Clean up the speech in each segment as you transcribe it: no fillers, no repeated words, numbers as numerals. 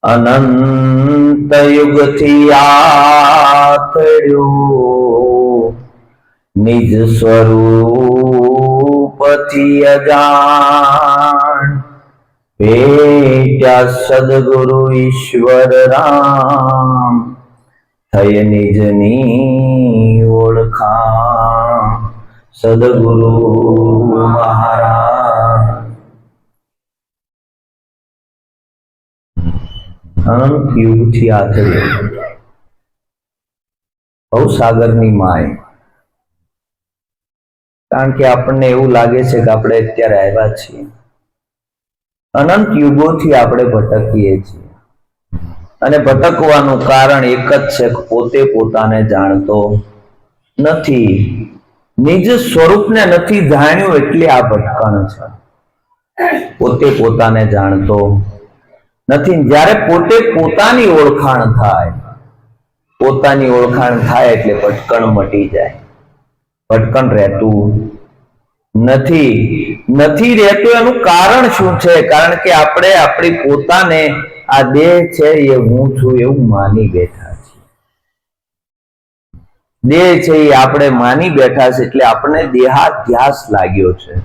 અનંત યુગથી આથડ્યો નિજ સ્વરૂપથી અજાણ ભેટ્યા સદગુરુ ઈશ્વર રામ થઈ નિજની ઓળખાણ સદગુરુ મહારાજ અનંત યુગથી આથડ્યો ભવસાગરની માય કારણ કે આપણને એવું લાગે છે કે આપણે અત્યારે આવ્યા છીએ અનંત યુગોથી આપણે ભટકીએ છીએ અને ભટકવાનું કારણ એક જ છે કે પોતે પોતાને જાણતો નથી નિજ સ્વરૂપને નથી જાણ્યું એટલે આ ભટકણ છે પોતે પોતાને જાણતો નથી જ્યારે પોતે પોતાની ઓળખાણ થાય એટલે ભટકણ મટી જાય ભટકણ રહેતું નથી રહેતું એનું કારણ શું છે કારણ કે આપણે આપણી પોતાને આ દેહ છે એ હું છું એવું માની બેઠા છીએ દેહ છે એ આપણે માની બેઠા છે એટલે આપણે દેહાધ્યાસ લાગ્યો છે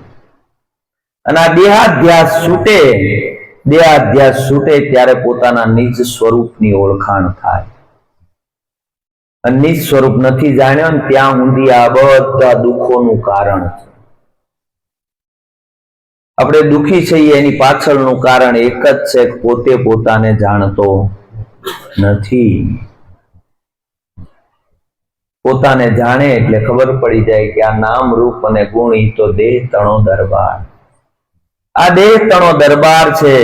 અને આ દેહાધ્યાસ છૂટે ત્યારે પોતાના નિજ સ્વરૂપની ઓળખાણ થાય અને નિજ સ્વરૂપ નથી જાણ્યો ને ત્યાં સુધી આ બધા દુઃખોનું કારણ છે આપણે દુઃખી છીએ એની પાછળનું કારણ એક જ છે કે પોતે પોતાને જાણતો નથી પોતાને જાણે એટલે ખબર પડી જાય કે આ નામ રૂપ અને ગુણ ઈ તો દેહ તણો દરબાર આ દેહ તણો દરબાર છે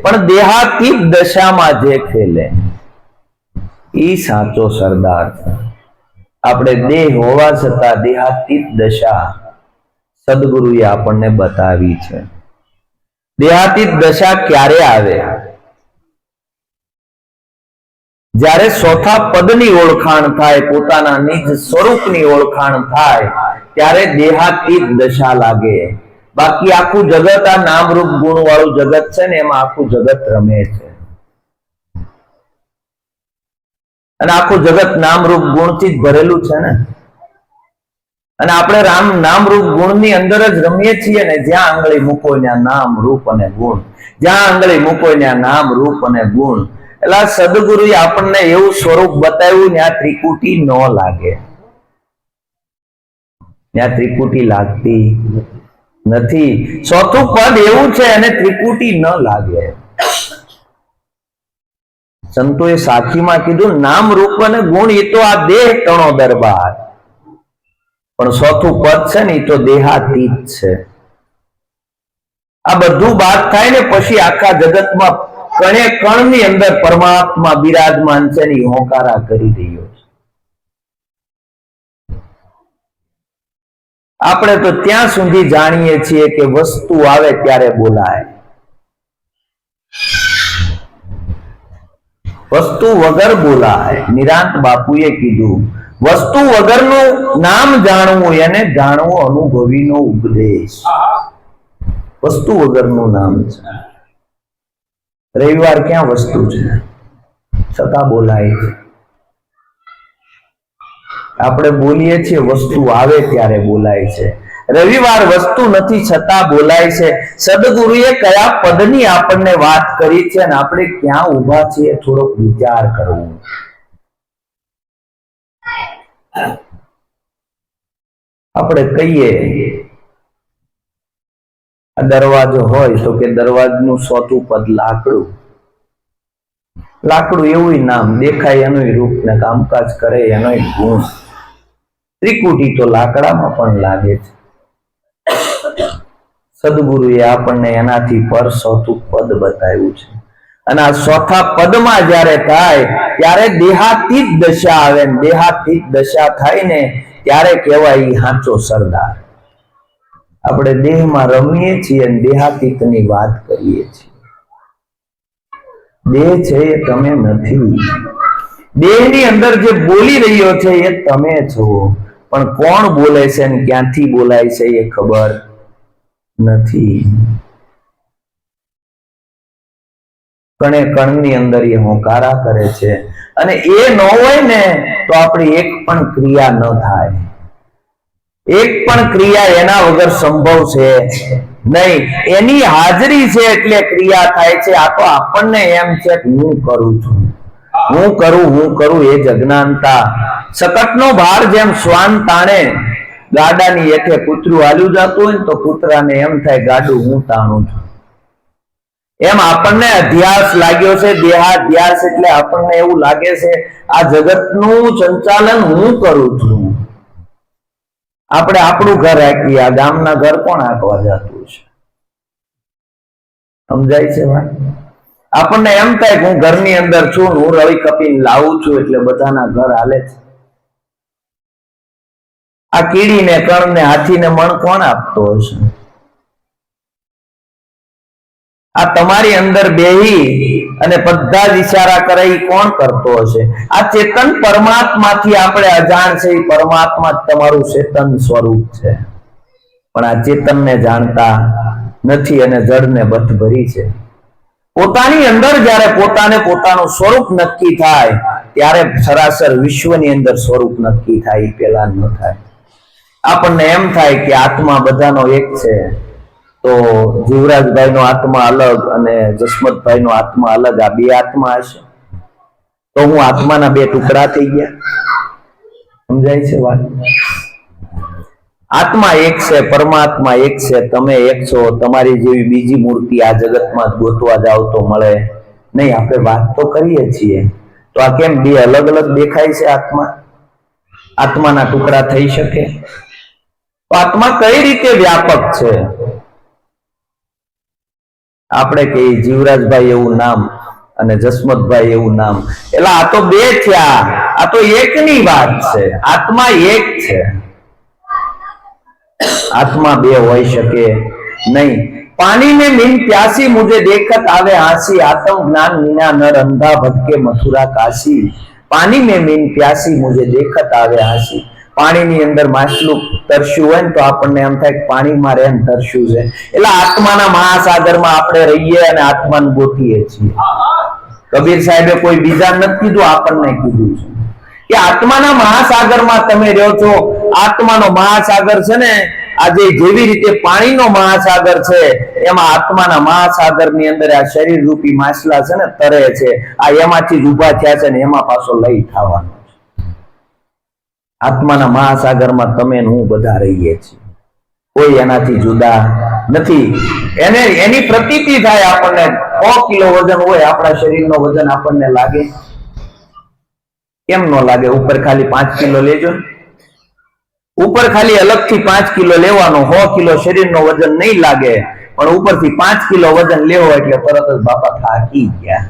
પણ દેહાતીત દશામાં જે ખેલે ઈ સાચો સરદાર છે આપણે દેહ હોવા છતાં દેહાતીત દશા સદગુરુએ આપણને બતાવી છે દેહાતીત દશા ક્યારે આવે જ્યારે ચોથા પદની ઓળખાણ થાય પોતાના નિજ સ્વરૂપની ઓળખાણ થાય ત્યારે દેહાતીત દશા લાગે બાકી આખું જગત આ નામરૂપ ગુણ વાળું જગત છે ને એમાં આખું જગત રમે છે અને આખું જગત નામરૂપ ગુણથી જ ભરેલું છે ને અને આપણે નામરૂપ ગુણની અંદર જ રમીએ છીએ ને જ્યાં આંગળી મૂકો ત્યાં નામ રૂપ અને ગુણ જ્યાં આંગળી મૂકો ત્યાં નામ રૂપ અને ગુણ એટલે સદગુરુએ આપણને એવું સ્વરૂપ બતાવ્યું ત્યાં ત્રિકુટી ન લાગે ત્યાં ત્રિકુટી લાગતી નથી ચોથું પદ એવું છે અને ત્રિકુટી ન લાગે સંતોએ સાખીમાં કીધું નામ રૂપ અને ગુણ એ તો આ દેહ તણો દરબાર પણ ચોથું પદ છે ને એ તો દેહાતીત છે આ બધું બાદ થાય ને પછી આખા જગતમાં કણે કણની અંદર પરમાત્મા બિરાજમાન છે ને હોંકારા કરી રહ્યો છે આપણે તો ત્યાં સુધી જાણીએ છીએ કે વસ્તુ આવે ત્યારે બોલાય વસ્તુ વગર બોલાય નિરાંત બાપુએ કીધું વસ્તુ વગરનું નામ જાણવું એને જાણવું અનુભવીનો ઉપદેશ વસ્તુ વગરનું નામ છે રવિવાર ક્યાં વસ્તુ છે છતાં બોલાય છે આપણે બોલીએ છીએ વસ્તુ આવે ત્યારે બોલાય છે રવિવાર વસ્તુ નથી છતાં બોલાય છે સદગુરુએ કયા પદની આપણને વાત કરી છે અને આપણે ક્યાં ઊભા છીએ થોડોક વિચાર કરવો આપણે કહીએ આ દરવાજો હોય તો કે દરવાજનું ચોથું પદ લાકડું એવું નામ દેખાય એનું રૂપ ને કામકાજ કરે એનો ગુણ ત્રિકુટી તો લાકડામાં પણ લાગે છે સદગુરુએ આપણને એનાથી પર ચોથું પદ બતાવ્યું છે અને આ ચોથા પદમાં જ્યારે થાય ત્યારે દેહાતીત દશા આવે ને દેહાતીત દશા થાય ને ત્યારે કહેવાય સાચો સરદાર આપણે દેહમાં રમીએ છીએ અને દેહાતીતની વાત કરીએ છીએ દેહ છે એ તમે નથી દેહની અંદર જે બોલી રહ્યો છે એ તમે છો પણ કોણ બોલે છે ને ક્યાંથી બોલાય છે એ ખબર નથી કણે કણની અંદર એ હોંકારા કરે છે, અને એ ન હોય ને તો આપણી એક પણ ક્રિયા ન થાય. એક પણ ક્રિયા એના વગર સંભવ છે નહીં. એની હાજરી છે એટલે ક્રિયા થાય છે. આ તો આપણને એમ છે કે હું કરું છું, હું કરું એ જ અજ્ઞાનતા. સકટનો ભાર જેમ શ્વાન તાણે, ગાડાની હેઠે કૂતરું હાલ્યું જતું હોય ને તો કૂતરાને એમ થાય ગાડું હું તાણું છું. એમ આપણને અધ્યાસ લાગ્યો છે, દેહાધ્યાસ. એટલે આપણને એવું લાગે છે આ જગતનું સંચાલન હું કરું છું. આપણે આપણું ઘર હાંકીએ, આ ગામના ઘર કોણ હાંકવા જતું છે? સમજાય છે વાત? આપણને એમ થાય કે હું ઘરની અંદર છું, હું રવિ કપીને લાવું છું એટલે બધાના ઘર હાલે છે. આ કીડીને કણને હાથીને મણ કોણ આપતો હશે? આ તમારી અંદર બેહી અને બધા જ ઈશારા કરે એ કોણ કરતો હશે? આ ચેતન પરમાત્માથી આપણે અજાણ છે. એ પરમાત્મા જ તમારું ચેતન સ્વરૂપ છે, પણ આ ચેતનને જાણતા નથી અને જડને બથ ભરી છે. પોતાની અંદર જ્યારે પોતાને પોતાનું સ્વરૂપ નક્કી થાય ત્યારે સરાસર વિશ્વની અંદર સ્વરૂપ નક્કી થાય. એ પેલા ન થાય. આપણને એમ થાય કે આત્મા બધાનો એક છે, તો જીવરાજભાઈ નો આત્મા અલગ અને જસમતભાઈ નો આત્મા અલગ. આ બે આત્મા હશે તો હું આત્માના બે ટુકડા થઈ ગયા. સમજાય છે વાત? આત્મા એક છે, પરમાત્મા એક છે, તમે એક છો. તમારી જેવી બીજી મૂર્તિ આ જગતમાં ગોતવા જાવ તો મળે નહીં. આપણે વાત તો કરીએ છીએ, તો આ કેમ બે અલગ અલગ દેખાય છે? આત્માના ટુકડા થઈ શકે? તો આત્મા કઈ રીતે વ્યાપક છે? આપણે કે જીવરાજભાઈ એવું નામ અને જસમતભાઈ એવું નામ, એટલે આ તો બે થયા. આ તો એકની વાત છે. આત્મા એક છે, आत्मा बे होई सके नहीं। पानी में मीन प्यासी मुझे देखत आवे हासी, आत्म ज्ञान मीना नर अंधा भटके मथुरा काशी। पानी में मीन प्यासी मुझे देखत आवे हासी, पानी नी अंदर माછલું તરસ્યું હોય તો આપણને એમ થાય કે પાણી માં રેન તરસ્યું છે, એટલે આત્માના મહાસાગરમાં આપણે રહીએ અને આત્માને ગોતીએ છીએ। કબીર સાહેબે કોઈ બીજા નથી કીધું, આપણને કીધું છે કે આત્માના મહાસાગરમાં તમે રહ્યો છો। આત્માનો મહાસાગર છે ને, આજે જેવી રીતે પાણીનો મહાસાગર છે એમાં આત્માના મહાસાગરની અંદર આ શરીર રૂપી માછલા છે ને તરે છે, આ એમાંથી જ ઊભા થયા છે ને એમાં પાછો લઈ થવાનો છે। આત્માના મહાસાગરમાં તમે હું બધા રહીએ છીએ, કોઈ એનાથી જુદા નથી। એને એની પ્રતીતિ થાય આપણને। 100 કિલો વજન હોય આપણા શરીરનો વજન આપણને લાગે કેમ ન લાગે? ઉપર ખાલી 5 કિલો લેજો, ઉપર ખાલી અલગથી 5 કિલો લેવાનો, 100 કિલો શરીરનો વજન નહીં લાગે, પણ ઉપરથી 5 કિલો વજન લેવો એટલે તરત જ બાપા થાકી ગયા।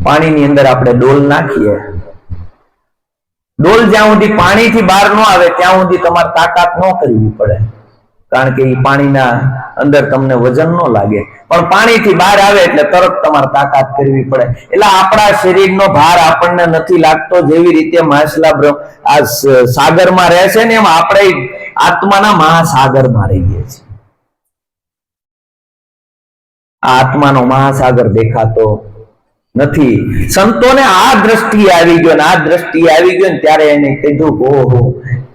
પાણીની અંદર આપણે ડોલ નાખીએ, ડોલ જ્યાં સુધી પાણીથી બહાર ન આવે ત્યાં સુધી તમારે તાકાત ન કરવી પડે, કારણ કે એ પાણીના અંદર તમને વજન ન લાગે, પણ પાણીથી બહાર આવે એટલે તરત તમારે તાકાત કરવી પડે। એટલે આપણા શરીરનો ભાર આપણને નથી લાગતો, જેવી રીતે માછલા આ સાગરમાં રહે છે ને એમ આપણે આત્માના મહાસાગરમાં રહીએ છીએ। આ આત્માનો મહાસાગર દેખાતો નથી। સંતોને આ દ્રષ્ટિ આવી ગયો ને આ દ્રષ્ટિ આવી ગયો ને ત્યારે એને કીધું ઓહો,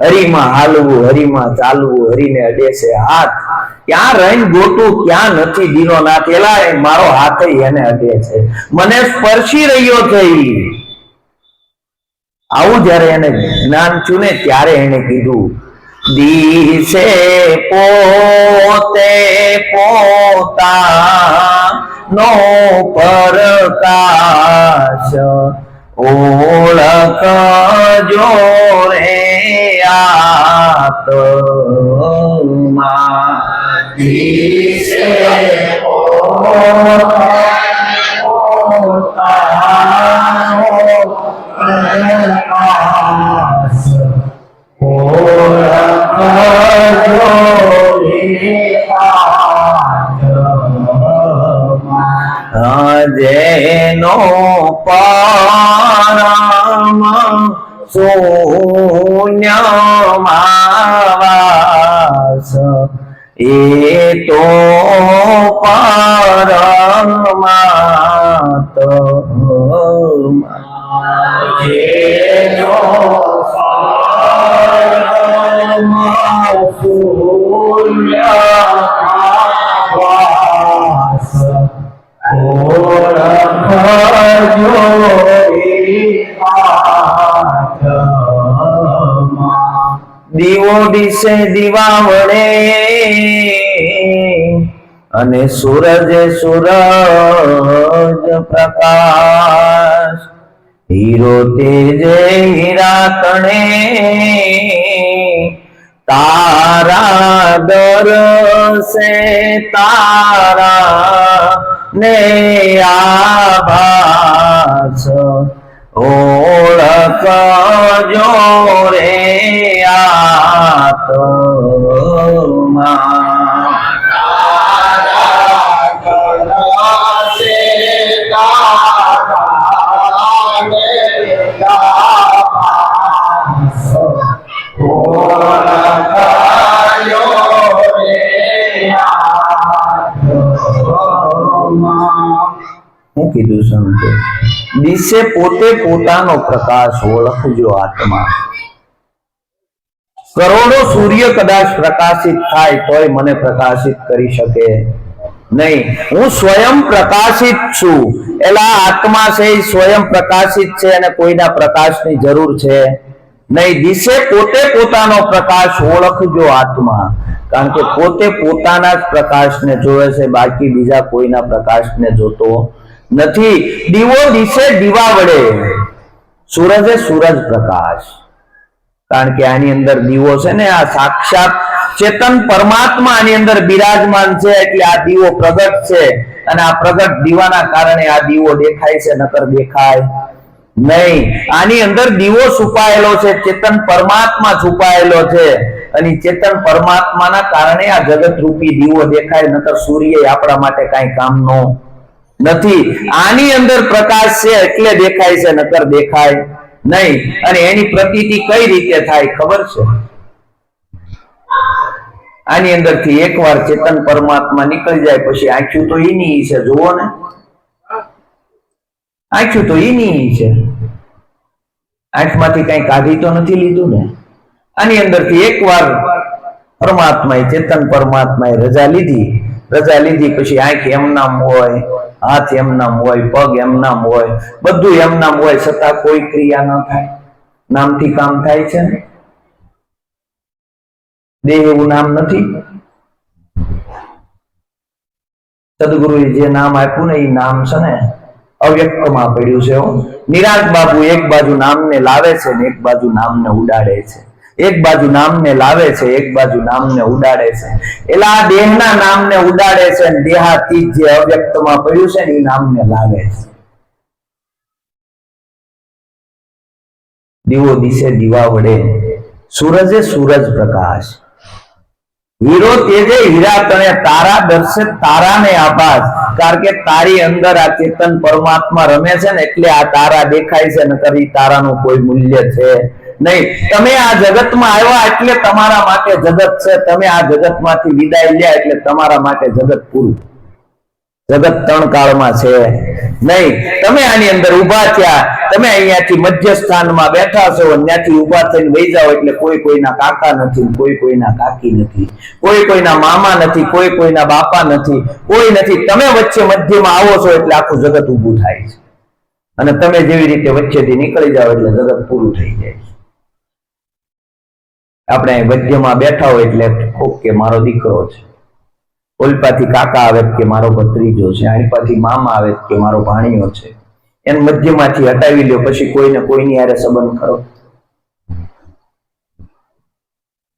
હરિમાં હાલવું, હરિમાં ચાલવું, હરિને અડે છે હાથ, ક્યાં રહીને ગોતું ક્યાં નથી દીનોનાથ, એલા મારો હાથ એને અડે છે, મને સ્પર્શી રહ્યો છે। આવું જયારે એને જ્ઞાન થયું ને ત્યારે એને કીધું દિશે પોતે પોતા નો પ્રકાશ, ઓળખ જો રે આત્મા દિશે જેનો પરમ શૂન્યમાં વાસ, એ તો પરમાત્મા દીવો દિશે દીવા વડે અને સૂરજ સૂરજ પ્રકાશ હીરો તેજે હીરા તણે તારા દરસે તારા ને આભાસ ઓળખજો રે આત્મા હું કીધું સમજો દિશે પોતે પોતાનો પ્રકાશ ઓળખજો આત્મા કરોડો સૂર્ય કદાચ પ્રકાશિત થાય તોય મને પ્રકાશિત કરી શકે નહીં. હું સ્વયં પ્રકાશિત છું. એલા આત્મા છે એ સ્વયં પ્રકાશિત છે અને કોઈના પ્રકાશની જરૂર છે નહીં. દિશે પોતે પોતાનો પ્રકાશ ઓળખજો આત્મા, કારણ કે પોતે પોતાના જ પ્રકાશને જોવે છે, બાકી બીજા કોઈના પ્રકાશને જોતો નથી. દીવો દિશે દીવા વડે, સૂરજે સૂરજ પ્રકાશ, કારણ કે આની અંદર દીવો છે ને, આ સાક્ષાત ચેતન પરમાત્મા આની અંદર બિરાજમાન છે, એટલે આ દીવો પ્રગટ છે અને આ પ્રગટ દીવાના કારણે આ દીવો દેખાય છે, નકર દેખાય નહીં. આની અંદર દીવો છુપાયેલો છે, ચેતન પરમાત્મા છુપાયેલો છે અને ચેતન પરમાત્માના કારણે આ જગત રૂપી દીવો દેખાય, નકર સૂર્ય આપણા માટે કાંઈ કામનો નથી. આની અંદર પ્રકાશ છે એટલે દેખાય છે, નકર દેખાય નહીં. અને એની પ્રતીતિ કઈ રીતે થાય ખબર છે? આની અંદરથી એકવાર ચેતન પરમાત્મા નીકળી જાય પછી આંખ્યું તો એની છે, જુઓ ને, આંખ્યું તો એની છે, આંખમાંથી કઈ કાઢી તો નથી લીધું ને. આની અંદરથી એકવાર પરમાત્માએ ચેતન પરમાત્માએ રજા લીધી પછી આંખ એમ નામ હોય, હાથ એમ નામ હોય, પગ એમ નામ હોય, બધું એમ નામ હોય, છતાં કોઈ ક્રિયા ન થાય. નામથી કામ થાય છે ને? દેહ એવું નામ નથી. સદગુરુએ જે નામ આપ્યું ને એ નામ છે ને અવ્યક્તમાં પડ્યું છે. નિરાંત બાબુ એક બાજુ નામને લાવે છે ને એક બાજુ નામને ઉડાડે છે, એક બાજુ નામને લાવે છે એક બાજુ નામને ઉડાડે છે. એટલે આ દેહના નામને ઉડાડે છે અને દેહાતીત જે અવ્યક્તમાં પડ્યું છે ને એ નામને લાવે છે. દીવો દિશે દીવા વડે, સૂરજે સૂરજ પ્રકાશ, હીરો તેજે હીરા તણે, તારા દર્શે તારાને આભાસ, કારણ કે તારી અંદર આ ચેતન પરમાત્મા રમે છે ને એટલે આ તારા દેખાય છે, નકર ઈ તારાનું કોઈ મૂલ્ય છે નહીં. તમે આ જગતમાં આવ્યા એટલે તમારા માટે જગત છે, તમે આ જગતમાંથી વિદાય લ્યા એટલે તમારા માટે જગત પૂરું. જગત ત્રણ કાળમાં છે નહીં. તમે આની અંદર ઉભા થયા, તમે અહીંયાથી મધ્ય સ્થાનમાં બેઠા છો, ત્યાંથી ઉભા થઈને વહી જાઓ એટલે કોઈ કોઈના કાકા નથી, કોઈ કોઈના કાકી નથી, કોઈ કોઈના મામા નથી, કોઈ કોઈના બાપા નથી, કોઈ નથી. તમે વચ્ચે મધ્યમાં આવો છો એટલે આખું જગત ઊભું થાય છે અને તમે જેવી રીતે વચ્ચેથી નીકળી જાઓ એટલે જગત પૂરું થઈ જાય છે. આપણે મધ્યમાં બેઠા હોય એટલે કે મારો દીકરો છે, ઓલપાથી કાકા આવે કે મારો ભત્રીજો છે, આણીપાથી મામા આવે કે મારો ભાણિયો છે. એને મધ્યમાંથી હટાવી લ્યો પછી કોઈને કોઈની હારે સંબંધ કરો.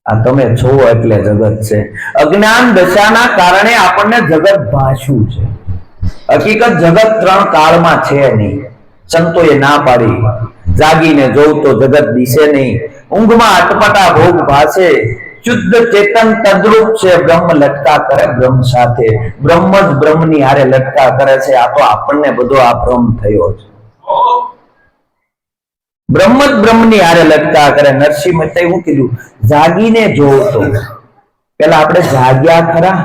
આ તમે છો એટલે જગત છે. અજ્ઞાન દશાના કારણે આપણને જગત ભાષ્યું છે. હકીકત જગત ત્રણ કાળમાં છે નહીં. સંતોએ ના પાડી, જાગીને જોઉં તો જગત દિશે નહીં, ઊંઘમાં અટપટા ભોગ ભાસે, શુદ્ધ ચેતન તદ્રુપ છે, બ્રહ્મ લટકા કરે બ્રહ્મ સાથે, બ્રહ્મ જ બ્રહ્મની હારે લટકા કરે છે. આ તો આપણને બધો આ ભ્રમ થયો છે. બ્રહ્મ જ બ્રહ્મની હારે લટકા કરે. નરસિંહ મહેતાએ શું કીધું? જાગીને જોવો તો પેલા આપણે જાગ્યા ખરા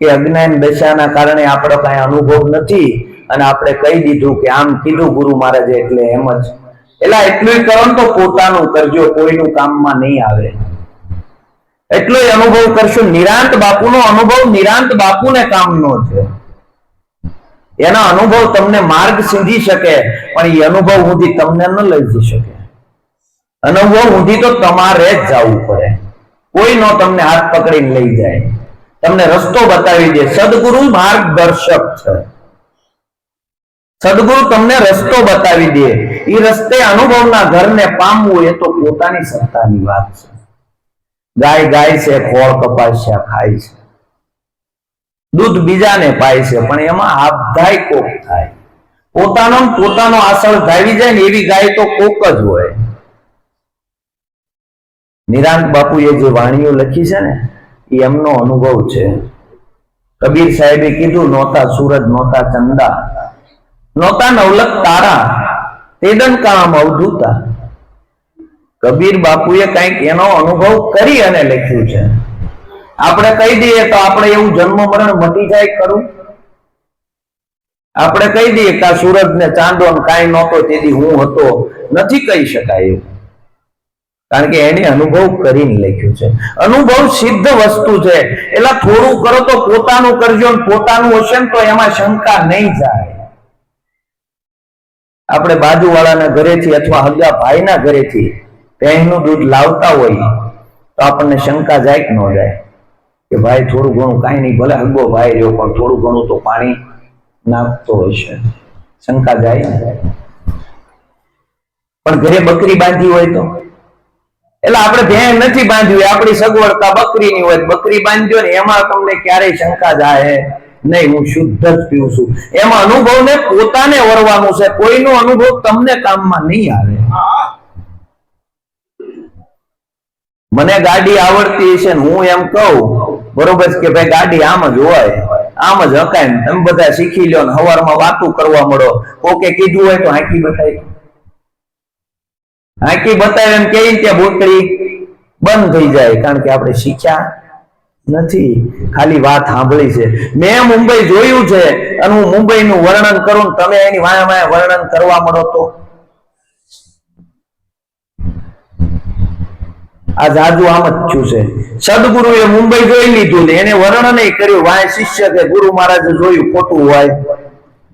કે અજ્ઞાન દશાના કારણે આપણો કઈ અનુભવ નથી અને આપણે કહી દીધું કે આમ કીધું ગુરુ મહારાજે એટલે એમ જ. એટલે એટલું કરો તો પોતાનું કરજો, કોઈનું કામમાં નહીં આવે. એટલો અનુભવ કરશું. નિરાંત બાપુનો અનુભવ નિરાંત બાપુને કામનો છે. એનો અનુભવ તમને માર્ગ સીધી શકે, પણ એ અનુભવ સુધી તમને ન લઈ જઈ શકે. અનુભવ સુધી તો તમારે જ જવું પડે. કોઈ નો તમને હાથ પકડીને લઈ જાય, તમને રસ્તો બતાવી દે. સદગુરુ માર્ગદર્શક છે. સદગુરુ તમને રસ્તો બતાવી દે. એ રસ્તે અનુભવના ઘરને પામવું એ તો પોતાની સત્તાની વાત છે. ગાય ગાય છે, ખોળ કપાસ્યા ખાય છે, દૂધ બીજાને પાય છે, પણ એમાં આપધાય કોક થાય. પોતાનો આસળ ધાવી જાય ને એવી ગાય તો કોક જ હોય. નિરાંત બાપુએ જે વાણીઓ લખી છે ને એ એમનો અનુભવ છે. કબીર સાહેબે કીધું, નહોતા સૂરજ નહોતા ચંદા, નહોતા નવલખ તારા, તેદન કામ અવધૂતા. કબીર બાપુએ કઈક એનો અનુભવ કરી અને લખ્યું છે. આપણે કહી દઈએ તો આપણે એવું જન્મ મરણ મટી જાય ખરું? આપણે કહી દઈએ કે સૂરજ ને ચાંદો કાંઈ નહોતો તેથી હું હતો, નથી કહી શકાય એવું. કારણ કે એને અનુભવ કરીને લખ્યું છે. અનુભવ સિદ્ધ વસ્તુ છે. એટલે થોડું કરો તો પોતાનું કરજો, પોતાનું હશે ને તો એમાં શંકા નહીં જાય. આપણે બાજુવાળાના ઘરેથી અથવા હગા ભાઈના ઘરેથી ભેંસનું દૂધ લાવતા હોય તો આપણને શંકા જાય કે ન જાય કે ભાઈ થોડું ઘણું કાંઈ નહીં, ભલે હગો ભાઈ રહ્યો પણ થોડું ઘણું તો પાણી નાખતો હશે. શંકા જાય ને. પણ ઘરે બકરી બાંધી હોય તો, એટલે આપણે ભેંસ નથી બાંધ્યું, આપણી સગવડતા બકરીની હોય, બકરી બાંધ્યો ને એમાં તમને ક્યારેય શંકા જાય નહીં. હું શુદ્ધ જ પીવું છું. એમાં અનુભવને પોતાને વરવાનું છે. કોઈનો અનુભવ તમને કામમાં નહીં આવે. મને ગાડી આવડતી છે ને હું એમ કહું બરોબર કે ભાઈ ગાડી આમ જ હોય, આમ જ હકાય, તમે બધા શીખી લો ને સવારમાં વાતું કરવા મળો. કોકે કીધું હોય તો હાંકી બતાવી, હાંકી બતાવે એમ કઈ ત્યાં બોતડી બંધ થઈ જાય. કારણ કે આપણે શીખ્યા નથી, ખાલી વાત સાંભળી છે. મેં મુંબઈ જોયું છે અને હું મુંબઈનું વર્ણન કરું, તમે એની વાયા વાયા વર્ણન કરવા મળો તો આ જાજુ આમ જ થયું છે. સદગુરુએ મુંબઈ જોઈ લીધું ને એને વર્ણન કર્યું, વાય શિષ્ય કે ગુરુ મહારાજે જોયું, ખોટું હોય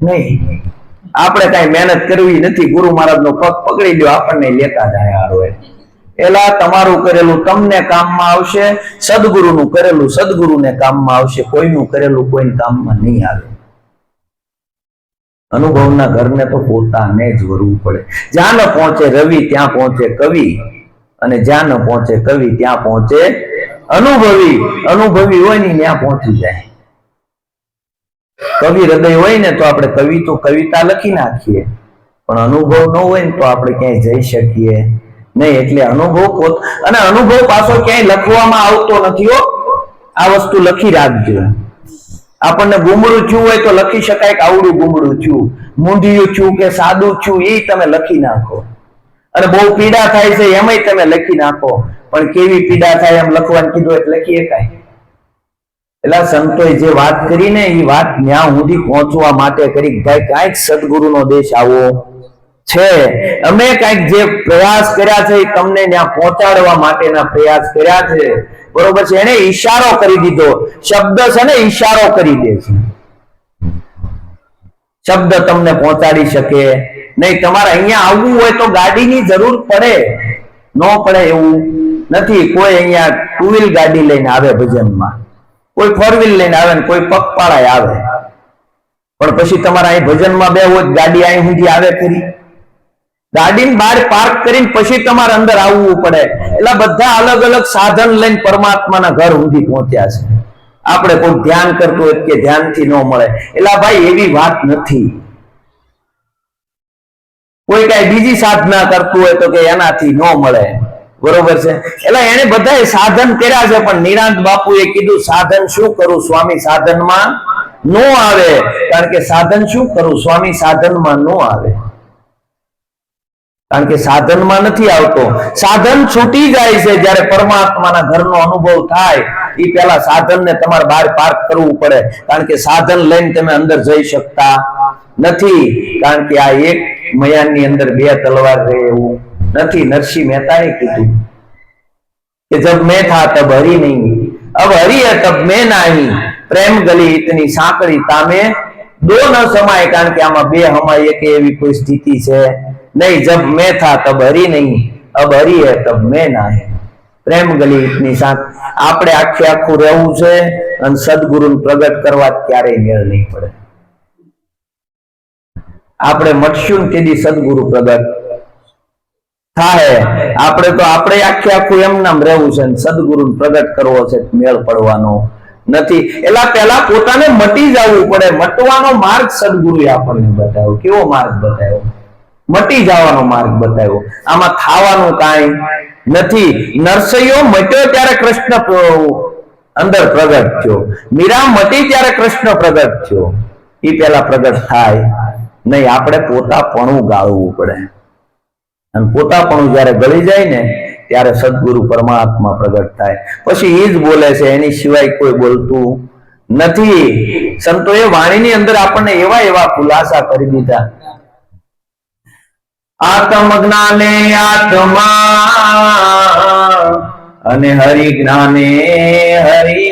નહીં. આપણે કઈ મહેનત કરવી નથી. ગુરુ મહારાજ નો પગ પકડી લ્યો, આપણને લેતા જાય હોય. એલા તમારું કરેલું તમને કામમાં આવશે, સદગુરુનું કરેલું સદગુરુને કામમાં આવશે. કોઈનું કરેલું કોઈને કામમાં નહીં આવે. અનુભવના ઘરને તો પોતાને જ વરવું પડે. જ્યાં ન પહોંચે રવિ ત્યાં પહોંચે કવિ, અને જ્યાં ન પહોંચે કવિ ત્યાં પહોંચે અનુભવી. અનુભવી હોય ને ત્યાં પહોંચી જાય. કવિ હૃદય હોય ને તો આપણે કવિતા લખી નાખીએ, પણ અનુભવ ન હોય ને તો આપણે ક્યાંય જઈ શકીએ નહીં. એટલે અનુભવ અને અનુભવ પાછો ક્યાંય લખવામાં આવતો નથી હો. આ વસ્તુ લખી રાખજો. આપણને ગુમડું થયું હોય તો લખી શકાય કે આવડું ગુમડું થયું, મૂંધિયું થયું કે સાદું થયું એ તમે લખી નાખો. અને બહુ પીડા થાય છે એમાંય તમે લખી નાખો. પણ કેવી પીડા થાય એમ લખવાનું કીધું એટલે લખી શકાય. એટલે સંતોએ જે વાત કરીને એ વાત ન્યા સુધી પહોંચવા માટે કરી. ભાઈ કાંઈક સદગુરુનો દેશ આવો છે, અમે કાંઈક જે પ્રયાસ કર્યા છે એ તમને ત્યાં પહોંચાડવા માટેના પ્રયાસ કર્યા છે. બરોબર છે. એને ઈશારો કરી દીધો. શબ્દ છે ને ઈશારો કરી દે છે. શબ્દ તમને પહોંચાડી શકે નહીં. તમારે અહીંયા આવવું હોય તો ગાડીની જરૂર પડે, ન પડે એવું નથી. કોઈ અહીંયા ટુ વ્હીલ ગાડી લઈને આવે ભજનમાં, કોઈ ફોર વ્હીલ લઈને આવે ને કોઈ પગપાળા આવે. પણ પછી તમારે અહીં ભજનમાં બે હોય ગાડી અહીં સુધી આવે ખરી? ગાડીને બહાર પાર્ક કરીને પછી તમારે અંદર આવવું પડે. એટલે બધા અલગ અલગ સાધન લઈને પરમાત્માના ઘર સુધી પહોંચ્યા છે. આપણે કોઈ ધ્યાન કરતું હોય કે ધ્યાનથી ન મળે. એટલે ભાઈ એવી વાત નથી. કોઈ કઈ બીજી સાધના કરતું હોય તો કે એનાથી ન મળે. બરોબર છે. એટલે એને બધાએ સાધન કર્યા છે, પણ નિરાંત બાપુએ કીધું સાધન શું કરું સ્વામી, સાધનમાં નો આવે. કારણ કે સાધન શું કરું સ્વામી, સાધનમાં નો આવે. કારણ કે સાધનમાં નથી આવતો. સાધન છૂટી જાય છે જ્યારે પરમાત્માના ઘરનો અનુભવ થાય. એ પેલા સાધનને તમારે બહાર પાર્ક કરવું પડે, કારણ કે સાધન લઈને તમે અંદર જઈ શકતા નથી. કારણ કે આ એક મયાનની અંદર બે તલવાર રહે એવું નથી. નરસિંહ મહેતાએ કીધું कि जब मैं था तब हरि नहीं, अब हरि है तब मैं नहीं, प्रेम गली इतनी सांकड़ी तामे दो न समाये. कारण के आमा बे हमाये के एवी कोई स्थिति है नहीं. जब मैं था तब हरि नहीं, अब हरि है तब मैं नहीं, प्रेम गली इतनी सांक. આપણે આખે આખું રહેવું છે અને સદગુરુને પ્રગટ કરવા ક્યારેય મેળ નહીં પડે. આપણે મટશું ને તેથી સદગુરુ પ્રગટ થાય. આપણે તો આપણે આખે આખું એમ નામ રહેવું છે, સદગુરુને પ્રગટ કરવો છે, મેળ પડવાનો નથી. એટલે પહેલા પોતાને મટી જવું પડે. મટવાનો માર્ગ સદગુરુએ આપણને બતાવ્યો. કેવો માર્ગ બતાવ્યો? મટી જવાનો માર્ગ બતાવ્યો. આમાં થવાનું કાંઈ નથી. નરસૈયો મટ્યો ત્યારે કૃષ્ણ અંદર પ્રગટ થયો. મીરા મટી ત્યારે કૃષ્ણ પ્રગટ થયો. એ પેલા પ્રગટ થાય નહીં. આપણે પોતાપણું ગાળવું પડે. અને પોતાપણું જયારે ગળી જાય ને ત્યારે સદગુરુ પરમાત્મા પ્રગટ થાય. પછી એ જ બોલે છે, એની સિવાય કોઈ બોલતું નથી. સંતોએ વાણીની અંદર આપણને એવા એવા ખુલાસા કરી દીધા. આત્મ જ્ઞાને આત્મા અને હરિ જ્ઞાને હરિ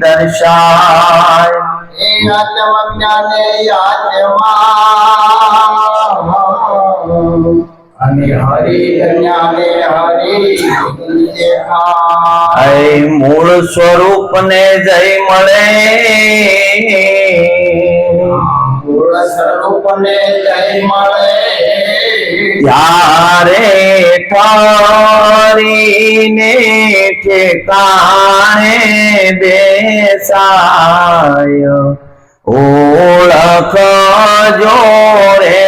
દર્શાય. આત્મ જ્ઞાને આત્મા અને હરિ જ્ઞાને હરિ દેખાય. મૂળ સ્વરૂપ ને જય મળે, મૂળ સ્વરૂપ ને જય મળે, ત્યારે ઠરીને ઠેકાણે બેસાય. ઓળખ જોરે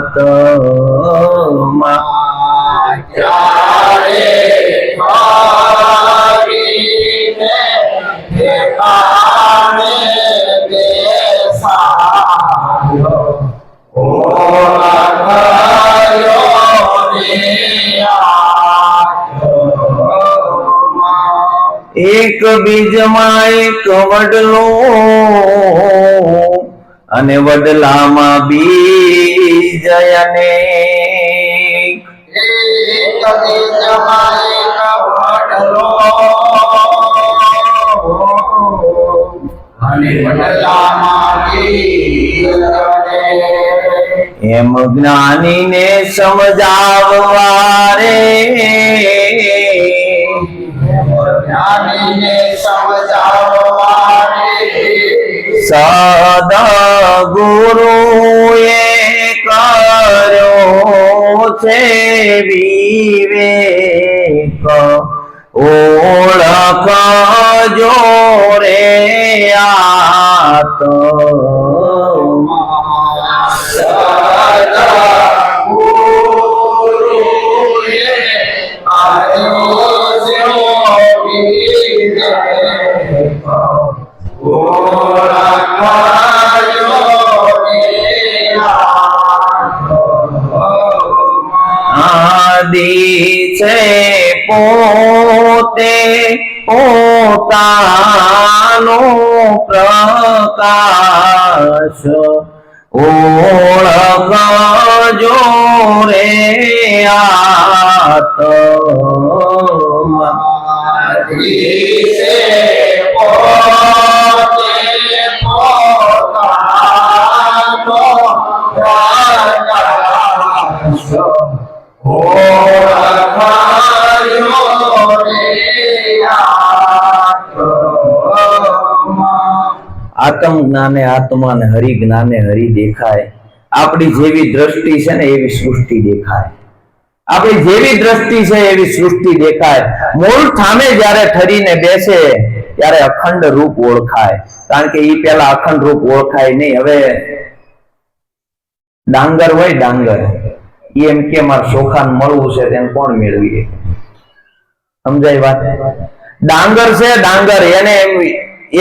આત્મા ત્યારે ઠરીને ઠેકાણે બેસાય. એક બીજમાં એક વડલો અને વડલામાં બીજ અનેક. એક બીજમાં એક વડલો અને વડલામાં બીજ અનેક. એમ જ્ઞાનીને સમજાવવા રે, જ્ઞાનીને સમજાવવા સદગુરુએ કર્યો છે વિવેક. ઓળખ જોરે આત્મા આદિ છે પોતે પોતાનો પ્રકાશ. ઓળખ જોરે આત્મા આત્મ જ્ઞાને આત્મા ને હરિ જ્ઞાને હરિ દેખાય. આપણી જેવી દ્રષ્ટિ છે ને એવી સૃષ્ટિ દેખાય. આપણી જેવી દ્રષ્ટિ છે એવી સૃષ્ટિ દેખાય. મૂળ ઠામે જ્યારે ઠરીને બેસે ત્યારે અખંડ રૂપ ઓળખાય. કારણ કે ઈ પેલા અખંડ રૂપ ઓળખાય નહીં. હવે ડાંગર હોય, ડાંગર ઈ એમ કે મારે ચોખાને મળવું છે તેને કોણ મેળવી? સમજાય વાત? ડાંગર છે, ડાંગર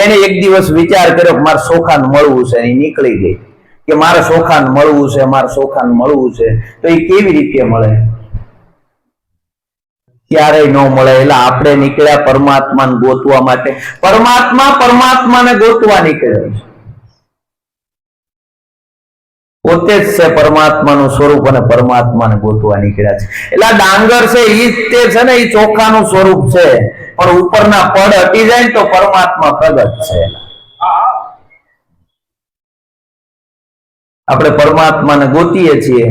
એને એક દિવસ વિચાર કર્યો કે મારે ચોખાને મળવું છે, એ નીકળી ગઈ. કે મારે સોખાને મળવું છે, મારે સોખાને મળવું છે, તો એ કેવી રીતે મળે? ક્યારેય ન મળે. એટલે આપણે નીકળ્યા પરમાત્માને ગોતવા માટે. પરમાત્મા પરમાત્માને ગોતવા નીકળ્યો છે. પોતે જ છે પરમાત્માનું સ્વરૂપ અને પરમાત્માને ગોતવા નીકળ્યા છે. એટલે આ ડાંગર છે એ તે છે ને એ ચોખાનું સ્વરૂપ છે, પણ ઉપરના પડ હટી જાય ને તો પરમાત્મા પ્રગટ છે. આપણે પરમાત્માને ગોતીએ છીએ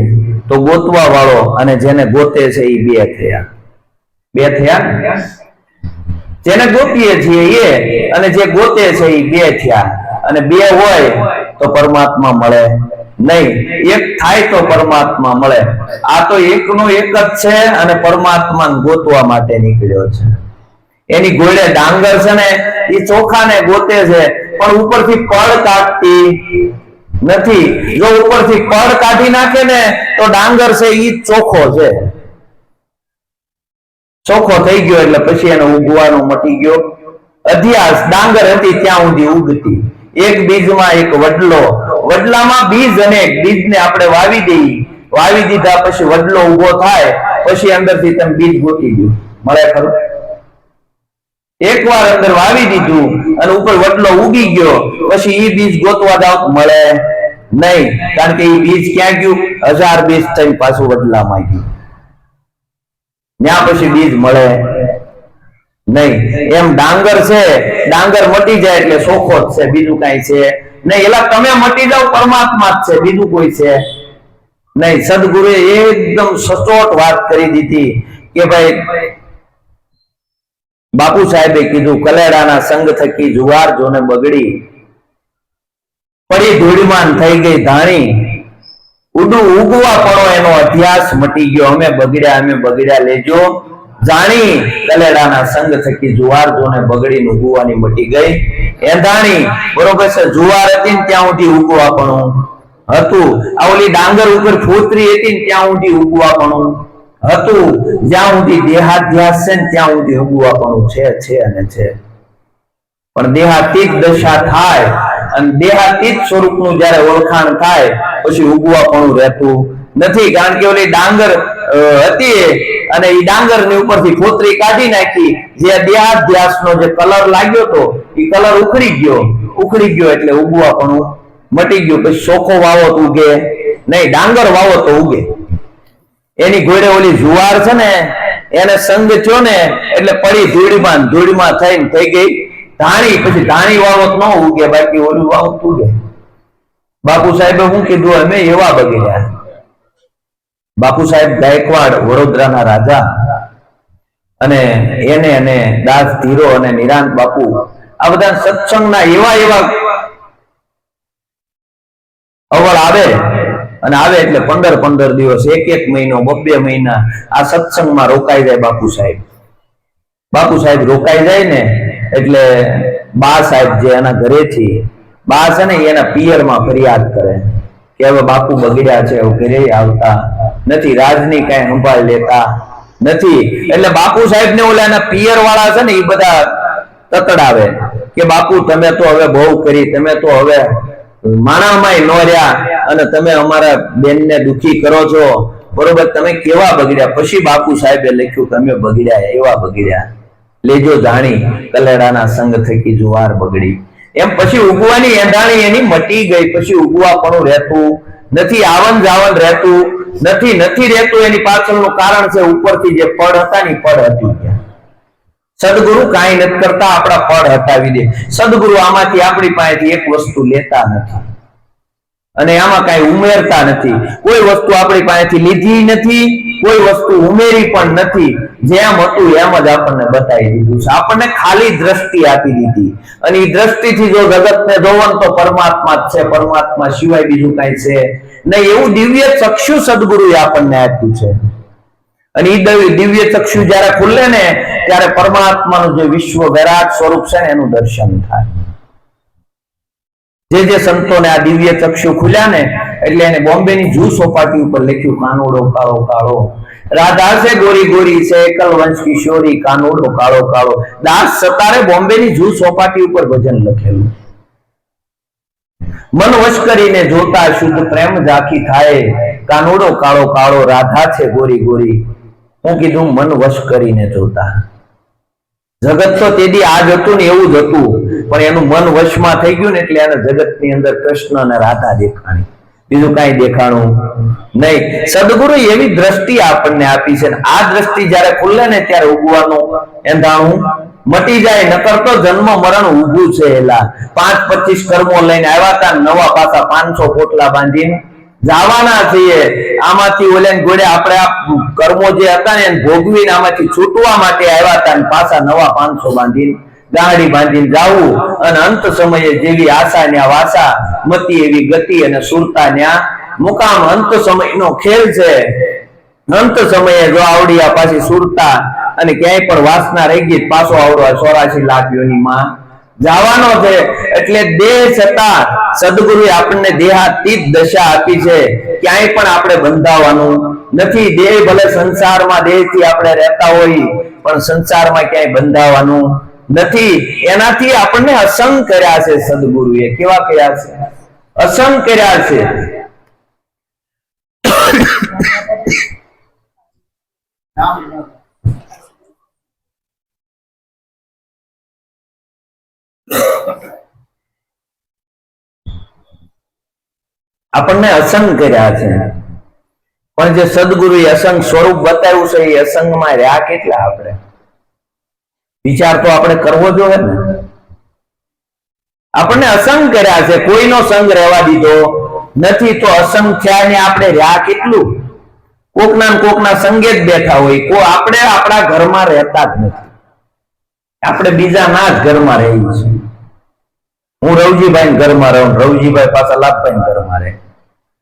તો ગોતવા વાળો અને જેને ગોતે છે એ બે થયા. બે થયા. જેને ગોતીએ છીએ એ અને જે ગોતે છે એ બે થયા. અને બે હોય તો પરમાત્મા મળે નહીં, એક થાય તો પરમાત્મા મળે. આ તો એકનો એક જ છે અને પરમાત્માને ગોતવા માટે નીકળ્યો છે. એની ઘોડે ડાંગર છે ને એ ચોખાને ગોતે છે, પણ ઉપરથી પડ કાઢતી નથી. જો ઉપરથી પડ કાઢી નાખે ને તો ડાંગર છે એ ચોખ્ખો છે, ચોખ્ખો થઈ ગયો. એટલે પછી એનો ઉગવાનો મટી ગયો અધ્યાસ. ડાંગર હતી ત્યાં સુધી ઉગતી. એક બીજમાં એક વડલો, વડલામાં બીજ અનેક. બીજને આપણે વાવી દઈએ, વાવી દીધા પછી વડલો ઉભો થાય, પછી અંદરથી તમે બીજ ગોતી ગયું મળે ખરું? એકવાર અંદર વાવી દીધું અને ઉપર વડલો ઉગી ગયો, પછી એ બીજ ગોતવા જાવ મળે નહીં, કારણ કે એ બીજ ક્યાં ગયું? 1000 બીજ થઈને પાછું વડલામાં ગયું. ત્યાં પછી બીજ મળે નહીં. એમ ડાંગર છે, ડાંગર મટી જાય એટલે સોખો જ છે, બીજું કઈ છે નહીં. એલા તમે મટી જાવ પરમાત્મા જ છે, બીજું કોઈ છે નહીં. સદગુરુએ એકદમ સચોટ વાત કરી દીધી કે ભાઈ, બાપુ સાહેબે કીધું કલેડાના સંગ થકી જુવાર જોને બગડી, પડી ધૂળમાં થઈ ગઈ ધાણી, ઉડું ઉગવા પડો એનો અધ્યાસ મટી ગયો. અમે બગડ્યા લેજો જાણી, કલેડાના સંગ થકી જુવાર જોને બગડીને ઉગવાની મટી ગઈ એંધાણી. બરોબર છે. જુવાર હતી ને ત્યાં સુધી ઉગવા પણ હતું. આ ઓલી ડાંગર ઉપર ફોતરી હતી ને ત્યાં સુધી ઉગવા પણ હતું. જ્યાં સુધી દેહાધ્યાસ છે ને ત્યાં સુધી ઉગવા પણ છે અને છે. પણ દેહાતીત દશા થાય અને દેહાતીત સ્વરૂપનું જયારે ઓળખાણ થાય પછી ઉગવા પણ રહેતું નથી. કારણ કે ઓલી ડાંગર હતી અને એ ડાંગર ની ઉપરથી ફોતરી કાઢી નાખી, જે દેહાધ્યાસનો જે કલર લાગ્યો તો એ કલર ઉખડી ગયો એટલે ઉગવા પણ મટી ગયું. પછી ચોખ્ખો વાવો તો ઉગે નહીં, ડાંગર વાવો તો ઉગે. એની ઘોડે ઓલી જુવાર છે ને એને સંગ થયો ને એટલે પડી ધૂળમાં થઈને થઈ ગઈ ધાણી. પછી ધાણી વાવો ન ઉગે, બાકી ઓલું વાવો તો ઉગે. બાપુ સાહેબે શું કીધું? અમે એવા બગડ્યા. બાપુ સાહેબ ગાયકવાડ, વડોદરાના રાજા, અને એને દાસ ધીરો અને નિરાંત બાપુ, આ બધા સત્સંગના એવા અવળ આવે અને આવે એટલે 15 દિવસ, એક મહિનો, 2 મહિના આ સત્સંગમાં રોકાઈ જાય બાપુ સાહેબ રોકાઈ જાય ને એટલે બા સાહેબ જે એના ઘરેથી બા છે ને એના પિયરમાં ફરિયાદ કરે કે હવે બાપુ બગડ્યા છે, ઘરે આવતા નથી, રાજની કઈ સંભાળ લેતા નથી. એટલે બાપુ સાહેબ ને ઓલા એના પિયર વાળા છે ને એ બધા તતડાવે કે બાપુ તમે તો હવે બહુ કરી, તમે તો હવે માણામાંય ન રહ્યા અને તમે અમારા બેનને દુખી કરો છો, બરોબર, તમે કેવા બગડ્યા. પછી બાપુ સાહેબે લખ્યું કે અમે બગડ્યા એવા બગડ્યા, લેજો જાણી કલેડાના સંગ થકી જુવાર બગડી. એમ પછી ઉગવાની એંધાણી એની મટી ગઈ. પછી ઉગવા પણ રહેતું નથી, આવન જાવન રહેતું નથી રહેતું. એની પાછળનું કારણ છે ઉપરથી જે પડ હતા ને પડ હતી ગયા. સદગુરુ કાંઈ નથી કરતા, આપણા પડ હટાવી દે. સદગુરુ આમાંથી આપણી પાસેથી એક વસ્તુ લેતા નથી અને આમાં કઈ ઉમેરતા નથી. કોઈ વસ્તુ આપણી પાસેથી લીધી નથી, કોઈ વસ્તુ ઉમેરી પણ નથી. જેમ હતું એમ જ આપણને બતાવી દીધું છે. આપણને ખાલી દ્રષ્ટિ આપી દીધી અને એ દ્રષ્ટિથી જો જગતને જોવો તો પરમાત્મા જ છે, પરમાત્મા સિવાય બીજું કઈ છે નહીં. એવું દિવ્ય ચક્ષુ સદગુરુએ આપણને આપ્યું છે. અને એ દિવ્ય ચક્ષુ જયારે ખુલે ને ત્યારે પરમાત્માનું જે વિશ્વ વિરાટ સ્વરૂપ છે ને એનું દર્શન થાય. જે સંતોને આ દિવ્ય ચક્ષુ ખુલ્યા ને એટલે એને બોમ્બેની જૂ સોપાટી ઉપર લખ્યું કાનોડો કાળો કાળો, રાધા છે ગોરી ગોરી છે, એકલ વંશ કિશોરી, કાનોડો કાળો કાળો. દાસ સતારે બોમ્બેની જૂ સોપાટી ઉપર ભજન લખેલું. મન વશ કરીને જોતા શુદ્ધ પ્રેમ ઝાંખી થાય, કાનુડો કાળો કાળો રાધા છે ગોરી ગોરી. હું કીધું મન વશ કરીને જોતા. જગત તો તેદી આજ હતું ને એવું જ હતું, પણ એનું મન વશમાં થઈ ગયું ને એટલે એને જગતની અંદર કૃષ્ણ અને રાધા દેખાણી, બીજું કાંઈ દેખાણું નહીં. સદગુરુ એવી દ્રષ્ટિ આપણને આપી છે, આ દ્રષ્ટિ જ્યારે ખુલે ને ત્યારે ઉગવાનું એંધાણું મટી જાય. નકર તો જન્મ મરણ ઊભું છે. એલા 5-25 કર્મો લઈને આવ્યા હતા, નવા પાછા 500 પોટલા બાંધીને જવાના છીએ. આમાંથી ઓલે ગોળે આપણે આ કર્મો જે હતા ને ભોગવીને આમાંથી છૂટવા માટે આવ્યા હતા, ને પાછા નવા 500 બાંધીને ગાડી બાંધીને જાવું. અને અંત સમયે જેવી આશા ન્યા વાસા, મતી એવી ગતિ અને સુરતા ન્યા મુકામ. અંત સમયનો ખેલ છે. અંત સમયે જો આવડિયા પાછી સુરતા અને ક્યાંય પણ વાસના રહી ગઈ, પાછો આવડો 84 લાખ યોનીમાં જવાનો છે. એટલે દેહ છતાં સદગુરુએ આપણને દેહાતીત દશા આપી છે. ક્યાંય પણ આપણે બંધાવાનું નથી. દેહ ભલે સંસારમાં દેહથી આપણે રહેતા હોય, પણ સંસારમાં ક્યાંય બંધાવાનું નથી. એનાથી આપણને અસંગ કર્યા છે સદગુરુએ. કેવા કર્યા છે? અસંગ કર્યા છે. આપણને અસંગ કર્યા છે, પણ જે સદગુરુએ અસંગ સ્વરૂપ બતાવ્યું છે એ અસંગમાં રહ્યા કેટલા? આપણે વિચાર તો આપણે કરવો જોઈએ ને. આપણને અસંગ કર્યા છે, કોઈનો સંગ રહેવા દીધો નથી. તો અસંગ થયા ને આપણે રહ્યા કેટલું? કોકના સંગે જ બેઠા હોય. આપણે આપણા ઘરમાં રહેતા જ નથી. આપણે બીજાના જ ઘરમાં રહીએ છીએ. હું રવજીભાઈ ઘરમાં રહું, રવજીભાઈ પાછા લાભભાઈ ઘરમાં રહે.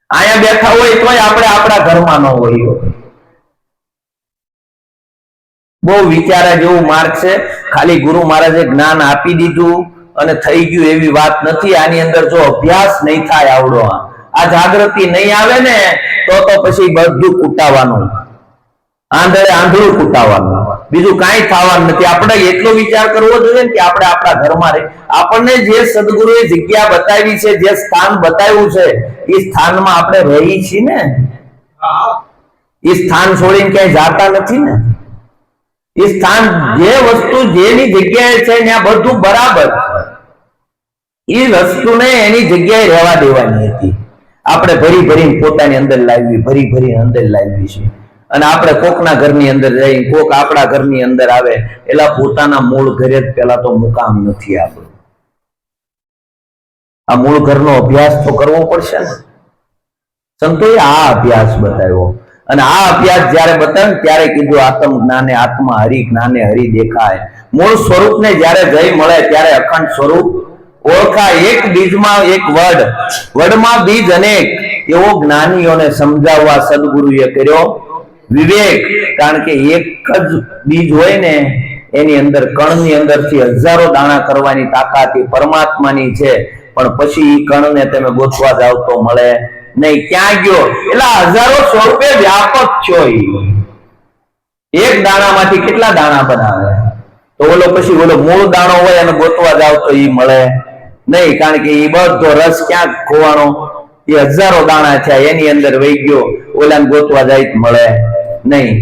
અહીંયા બેઠા હોય તોય આપણે આપણા ઘરમાં ન હોય. બહુ વિચારા જેવું માર્ગ છે. ખાલી ગુરુ મહારાજે જ્ઞાન આપી દીધું અને થઈ ગયું એવી વાત નથી. આની અંદર જો અભ્યાસ નહીં થાય, આવડો આ જાગૃતિ નહીં આવે ને, તો પછી બધું કૂટાવાનું, આંધળે આંધળું કૂટાવાનું, બીજું કાંઈ થવાનું નથી. આપણે એટલો વિચાર કરવો જોઈએ કે આપણે આપણા ઘરમાં રહી. આપણને જે સદગુરુએ જગ્યા બતાવી છે, જે સ્થાન બતાવ્યું છે, એ સ્થાનમાં આપણે રહી છીએ ને. એ સ્થાન છોડીને ક્યાંય જાતા નથી ને. એ સ્થાન જે વસ્તુ જેની જગ્યાએ છે ત્યાં બધું બરાબર. એ વસ્તુને એની જગ્યાએ રહેવા દેવાની હતી. આપણે ભરી ભરીને પોતાની અંદર લાવવી, ભરી ભરીને અંદર લાવવી છે. અને આપણે કોકના ઘરની અંદર જઈ, કોક આપણા ઘરની અંદર આવે, એટલે પોતાના મૂળ ઘરે જ પેલા તો મુકામ નથી. આપણું આ મૂળ ઘરનો અભ્યાસ તો કરવો પડશે ને. સંતોએ આ અભ્યાસ બતાવ્યો. અને આ અભ્યાસ જયારે બતાવ્યો ત્યારે કીધું આત્મ જ્ઞાને આત્મા હરિ જ્ઞાને હરિ દેખાય. મૂળ સ્વરૂપને જયારે જય મળે ત્યારે અખંડ સ્વરૂપ ઓળખાય. એક બીજમાં એક વડમાં બીજ અનેક, એવો જ્ઞાનીઓને સમજાવવા સદગુરુએ કર્યો વિવેક. કારણ કે એક જ બીજ હોય ને, એની અંદર કણની અંદરથી હજારો દાણા કરવાની તાકાત એ પરમાત્માની છે. પણ પછી એ કણને તમે ગોતવા જાવ તો મળે નહીં. ક્યાં ગયો? એટલે હજારો સ્વરૂપે વ્યાપક છો. એક દાણામાંથી કેટલા દાણા બનાવે? તો ઓલો પછી ઓલો મૂળ દાણો હોય અને ગોતવા જાવ તો એ મળે નહીં. કારણ કે એ બધો રસ ક્યાં ખોવાનો? એ હજારો દાણા છે, એની અંદર વહી ગયો. ઓલાને ગોતવા જાય તો મળે નહીં.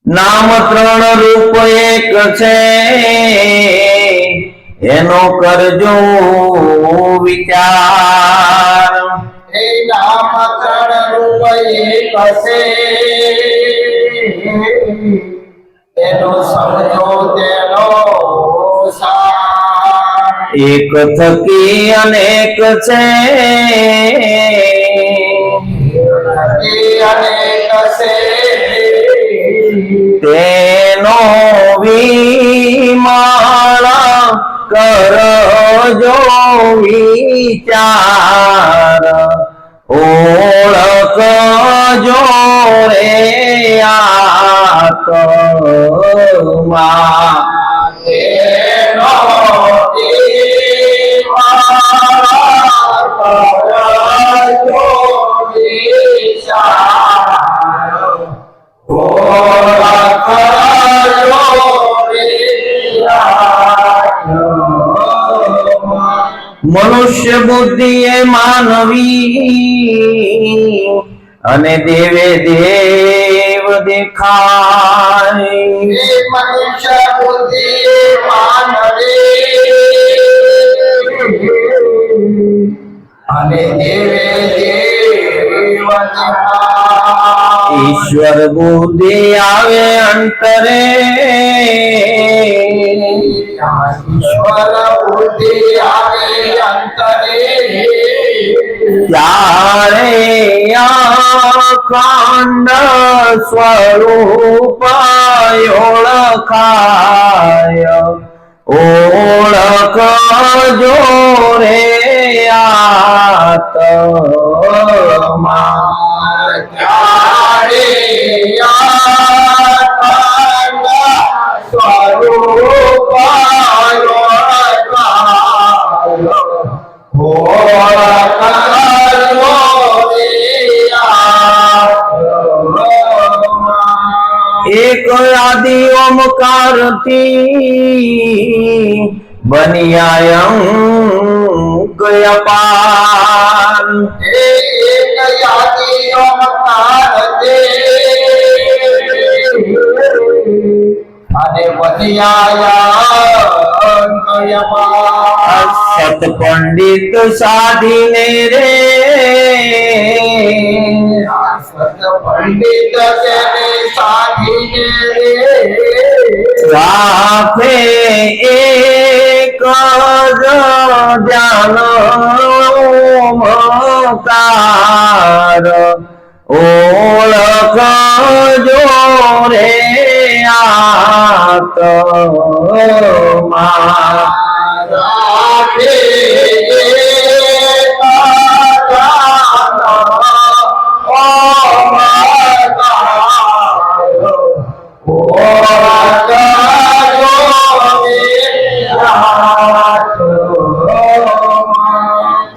નામ ત્રણ રૂપ એક છે, એનો કરજો વિચાર. એ નામ ત્રણ રૂપ એક છે, એનો સમજો તેનો સાર. એક થકી અનેક છે, અનેક છે, તેનો વિમાન કરજો વિચાર. ઓળખજો રે આત્મા, તેનો કરજો વિચાર. મનુષ્ય બુદ્ધિ એ માનવી અને દેવે દેવ દેખાય. એ મનુષ્ય બુદ્ધિ માનવી અને દેવે દેવ દેખાય. ઈશ્વર બુદ્ધિ આવે અંતરે ઈશ્વર બુદ્ધિ આવે અંતરે ત્યારે અખંડ સ્વરૂપ ઓળખાય. ઓળખજો રે આત્મા. ત્યારે અખંડ સ્વરૂપ એક આદિ ઓમકાર થી બન્યા અંક અપાર. એક યાદી ઓમકાર દે અને બન્યા સત પંડિત સાધીને રે સત પંડિત તેને સાધીને રાખે એક જ ધ્યાન ઓમકાર. ઓળખજો રે આત્મા.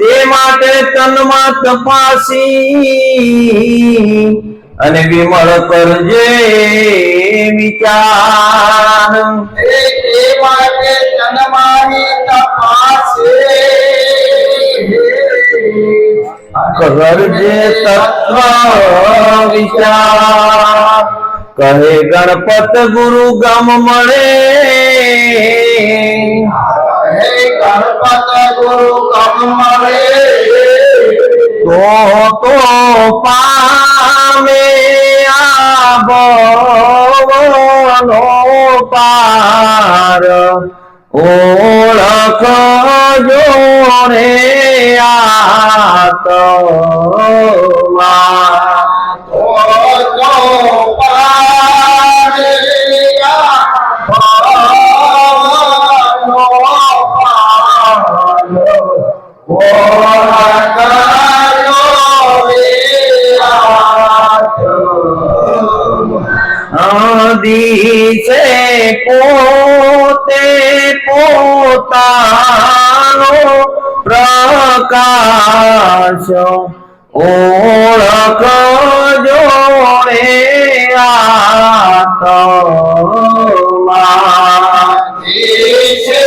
તે માટે તનમાં તપાસી અને વિમળ કરજે વિચાર. માટે જન્માની તપાસે કરજે તત્વ વિચાર. કહે ગણપત ગુરુ ગમ મળે હે ગણપત ગુરુ કમ મળે તો પામે આ ભવનો પાર. ઓળખજો રે આત્મા. દિશે પોતે પોતાનો પ્રકાશ. ઓળખજો રે આત્મા. દિશે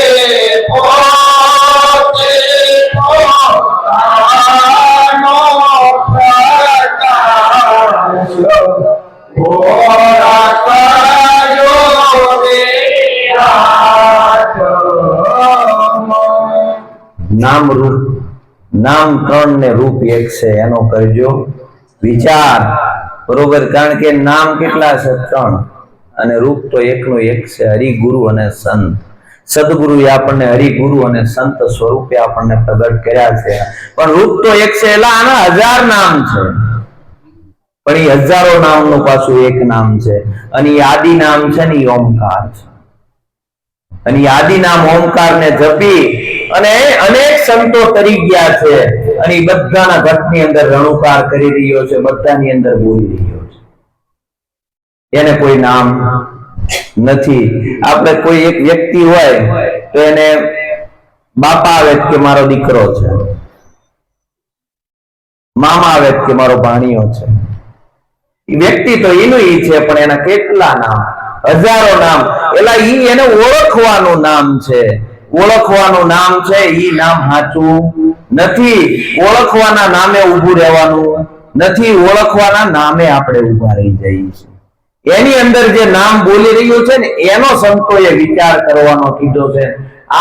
પોતે પોતાનો પ્રકાશ. નામ રૂપ નામ ત્રણ ને રૂપ એક છે એનો કરજો વિચાર. બરોબર, કારણ કે નામ કેટલા છે? ત્રણ, અને રૂપ તો એકનું એક છે, હરિગુરુ અને સંત. સદગુરુએ આપણને હરિગુરુ અને સંત સ્વરૂપે આપણને પ્રગટ કર્યા છે, પણ રૂપ તો એક છે. એટલે આના 1000 નામ છે, પણ એ હજારો નામનું પાછું એક નામ છે. અને એ આદિ નામ છે ને એ ઓમકાર છે. અને એ આદિ નામ ઓમકાર ને જપી અને અનેક સંતો તરી ગયા છે, અને એ બધાના ઘટની અંદર રણુકાર કરી રહ્યો છે, બધાની અંદર બોલી રહ્યો છે. એને કોઈ નામ નથી. આપણે કોઈ એક વ્યક્તિ હોય તો એને બાપા આવે કે મારો દીકરો છે, મામા આવે કે મારો ભાણિયો છે. એ વ્યક્તિ તો એનું ઈ છે, પણ એના કેટલા નામ? હજારો નામ. એટલે ઈ એને ઓળખવાનું નામ છે. ઓળખવાનું નામ છે ઈ નામ સાચું નથી. ઓળખવાના નામે ઊભું રહેવાનું નથી, ઓળખવાના નામે આપણે ઊભા રહી જઈએ છીએ. એની અંદર જે નામ બોલી રહ્યું છે ને એનો સંતોએ વિચાર કરવાનો કીધો છે.